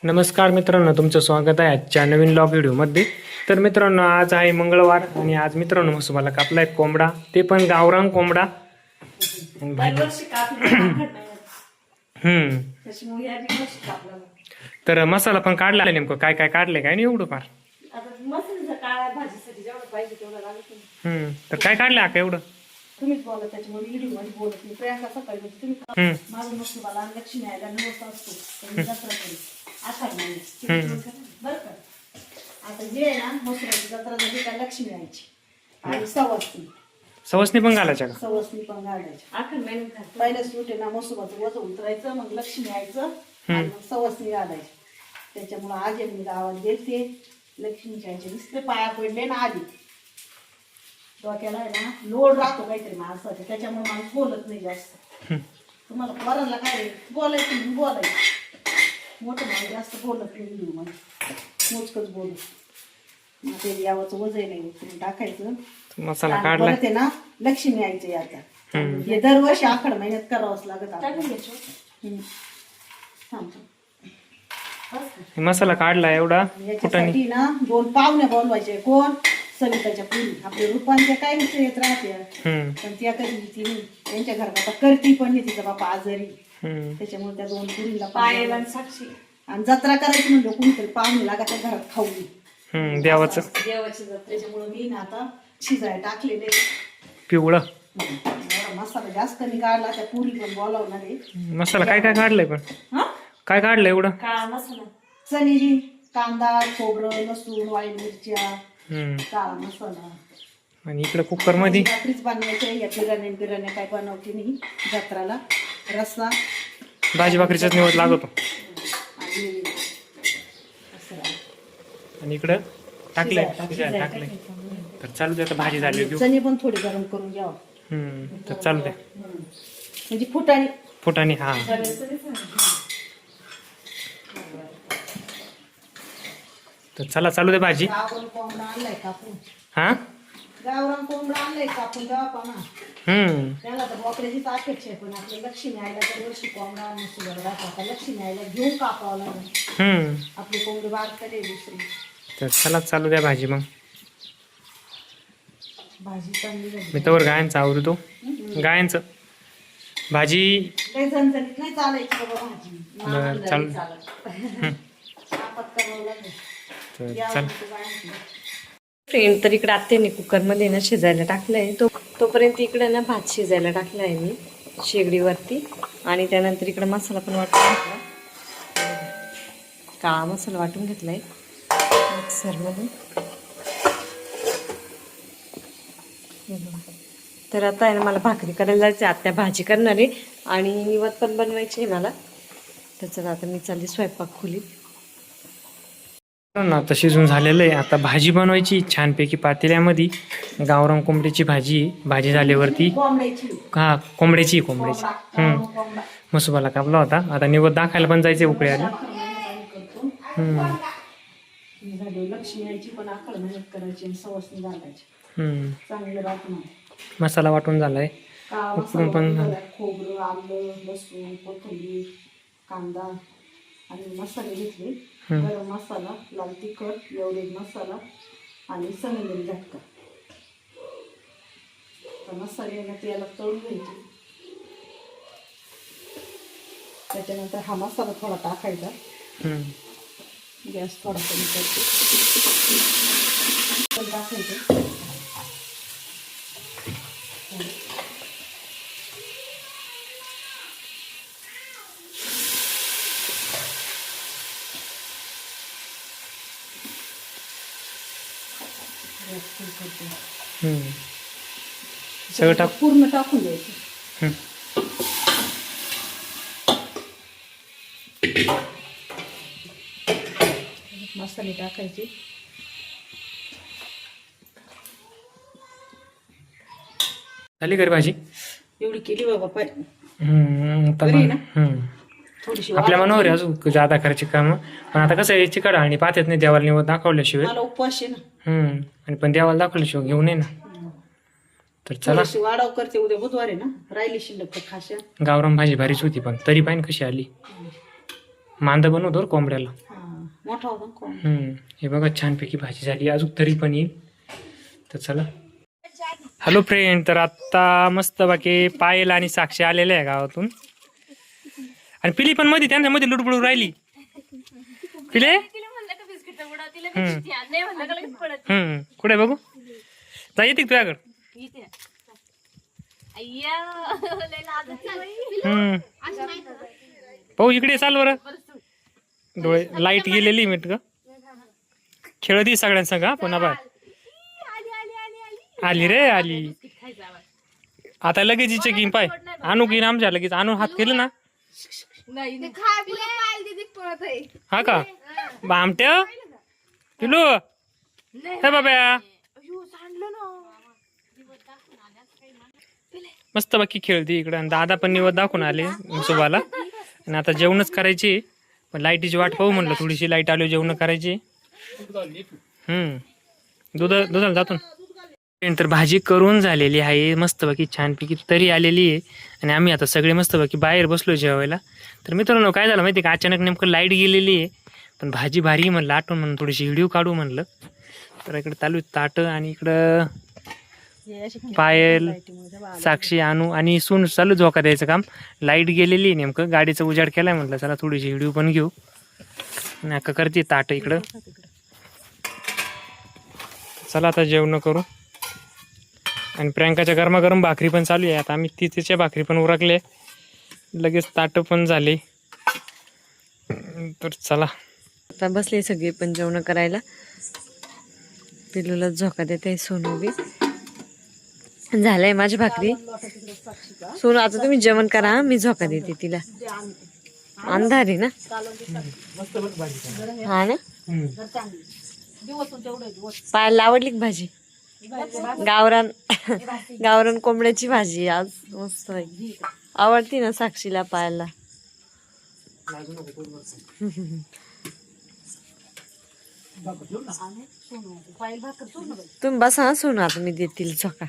नमस्कार मित्रांनो, तुमचं स्वागत आहे आजच्या नवीन ब्लॉग व्हिडिओमध्ये. तर मित्रांनो, आज आहे मंगळवार आणि आज मित्रांनो म्हसोबाला कापला एक कोंबडा, ते पण गावरान कोंबडा. तर मसाला पण काढला. नेमकं काय काय काढले काय नाही एवढं फार. तर काय काढलं का एवढं? तुम्हीच बोलत त्याच्यामुळे व्हिडिओ मध्ये बोलत मी. प्रियांका सकाळी म्हणजे तुम्ही माझं मसुबाला लक्ष्मी यायला नवस असतो जत्रा करी आषाढ महिन्यात बरं का. आता जे आहे ना मसुराची जत्रा झाली का लक्ष्मी यायची आणि सवसनी पण घालायच्या का? सवसनी पण घालायची आखड महिन्यात. पहिल्या सुटे ना मसुबाचं वजन उतरायचं, मग लक्ष्मी यायचं आणि मग सवसनी घालायची. त्याच्यामुळे आज मी गावात गेलते, लक्ष्मीच्या यायचे नुसते पाया पडले ना आधी. डोक्याला आहे ना लोड राहतो काहीतरी माणसाचा, त्याच्यामुळे माणूस बोलत नाही जास्त. तुम्हाला पोरांना काय बोलायचं म्हणून बोलायचं, मोठं माणूस जास्त बोलत नाही व्हिडिओ मध्ये, मोजकच बोलत. ते यावचं वजन नाही तुम्ही टाकायचं. मसाला काढला ते ना लक्ष्मी यायचं याचा हे दरवर्षी आखड महिन्यात करावंच लागत आपल्याला. मसाला काढला एवढा. याच्यासाठी ना 2 पाहुणे बोलवायचे. कोण? सविताच्या पुरी आपल्या रूपांच्या काय विषय येत राहते, पण त्या कधी ती त्यांच्या घरात आता करती पण नाही, तिचा बापा आजारी. त्याच्यामुळे त्या 2 पुरीला पायाला साक्षी आणि जत्रा करायची म्हणजे कोणतरी पाहुणे लागायच्या घरात खाऊ देवाचं त्याच्यामुळे मी ना आता शिजाय टाकलेले पिवळं. मसाला जास्त कमी काढला, त्या पुरी पण बोलावणार आहे. मसाला काय काय काढलंय पण? काय काढलं एवढं? काळा मसाला, चणेजी, कांदा, खोबरं, लसूण, वाळी मिरच्या, काळा मसाला. आणि इकडे कुकर मध्ये भाकरीच बनवायच्या. या बिर्याणी काय बनवते नाही जत्राला. रस्सा भाजी भाकरीचाच निवड लागतो. आणि इकडं टाकलंय टाकलंय. तर चालू दे, आता भाजी झाली. चणे पण थोडी गरम करून घ्यावा. तर चालू दे म्हणजे फुटाने. हा तर चला चालू दे भाजी. कोंबडा आणलाय कापून. गावरान कोंबडा आणलाय कापून गावापाना. त्याला तर बोकड्याचीच अपेक्षा आहे, पण आपल्या लक्ष्मी आयला तर वर्षी कोंबडा मसुबाला राहतात. लक्ष्मी आयला घेऊन कापावं लागेल. आपली कोंबडी बारकडे दुसरी. तर चला चालू द्या भाजी. मग भाजी चांगली झाली. मी तर गायांचं आवडतो. गायांचं भाजी लय झणझणीत नाही चालायची बाबा भाजी. चालू फ्रेंड. तर इकडे आत्याने कुकरमध्ये ना शिजायला टाकलंय. तोपर्यंत इकडे ना भात शिजायला टाकलाय मी शेगडीवरती. आणि त्यानंतर इकडे मसाला पण वाटून घेतला, काळा मसाला वाटून घेतलाय मिक्सरमध्ये. तर आता आहे ना मला भाकरी करायला जायचं. आत्या भाजी करणार आहे आणि निवद पण बनवायची आहे मला. त्याचं आता मी चालली स्वयंपाक खोलीत. आता शिजून झालेलं आहे. आता भाजी बनवायची छानपैकी पातेल्यामध्ये. गावरान कोंबडीची भाजी झाल्यावरती कोंबड्याची मसुबाला कापला होता. आता निवद दाखायला पण जायचे, उकळे आले. मसाला वाटून झालाय, उकडून पण खोबरं, आलं, लसूण, कोथिंबीर, कांदा आणि मसाले घेतले. गरम मसाला, लाल तिखट, एवढे मसाला आणि सणलेली झटका. मसाले तेला तळून घ्यायचे. त्याच्यानंतर हा मसाला थोडा टाकायचा. गॅस थोडा कमी करते. टाकायचं. सगळं पूर्ण टाकून द्यायचं. मसाले टाकायचे. झाली घरी भाजी एवढी केली बाबा. थोडीशी आपल्या मनावर अजून जादा खर्च काम. पण आता कसं आहे, चिकट आणि पाहत नाही देवाला निवड दाखवल्याशिवाय. मला उपवास आहे ना. आणि पण देवाला दाखवल्याशिवाय घेऊ नये ना. तर चला वाढाव करते. उद्या बुधवार आहे ना, राहिली शिल्लक तर खाशा. गावरान भाजी भारीच होती, पण तरी पाहिजे कशी आली. मांदा बनवतो कोंबड्याला. मोठा होता ना कोंब. हे बघा छानपैकी भाजी झाली, अजून तरी पण येईल. तर चला. हॅलो फ्रेंड, तर आत्ता मस्त बाकी पायल आणि साक्षी आलेले आहे गावातून. आणि पिली पण मध्ये त्यांच्यामध्ये लुडबुडू राहिली. पिले कुठे बघू जा, येते का तुझ्याकडं? पाहू इकडे चाल बरं. डोळे लाईट गेलेली मिट ग, खेळती सगळ्यांसंग. हा पुन्हा बाय आली रे आली. आता लगेच हिचे की पाय आणू की आमच्या लगेच आणून हात केलं ना. हा का आमट्या पिलू हे बाब्या मस्त बाकी खेळती इकडं. आणि दादा पण निवड दाखवून आले मुसोबाला. आणि आता जेवणच करायची, पण लाईटीची वाट पाहू म्हणलं, थोडीशी लाईट आली जेवण करायची. दुधाला जातो. तर भाजी करून झालेली आहे मस्तपैकी छानपैकी तरी आलेली आहे. आणि आम्ही आता सगळे मस्तपैकी बाहेर बसलो जेवायला. तर मित्रांनो काय झालं माहिती का, अचानक नेमकं लाईट गेलेली आहे, पण भाजी भारी म्हणलं आठवण म्हणून थोडीशी व्हिडिओ काढू म्हणलं. तर इकडे चालू ताट आणि इकडं पायल साक्षी आणू आणि सून चालू झोका द्यायचं काम. लाईट गेलेली नेमकं, गाडीचा उजाड केलाय म्हटलं चला थोडीशी व्हिडिओ पण घेऊ. आणि अक्का करते ताट इकडं. चला आता जेवण करू. आणि प्रियंकाच्या गरमागरम भाकरी पण चालू आहे. आता आम्ही तिच्या भाकरी पण उरकले, लगेच ताट पण झाले. तर चला आता बसले सगळे पण जेवण करायला. पिलूला झोका देते सोनू बी. झालंय माझी भाकरी. सोनू आता तुम्ही जेवण करा, मी झोका देते तिला. अंधार आहे ना. हा ना. पायाला आवडली का भाजी? गावरान गावरान कोंबड्याची भाजी आज मस्त आवडती ना साक्षीला पायाला. तुम्ही बसा सोनू, आता मी देतील झोका.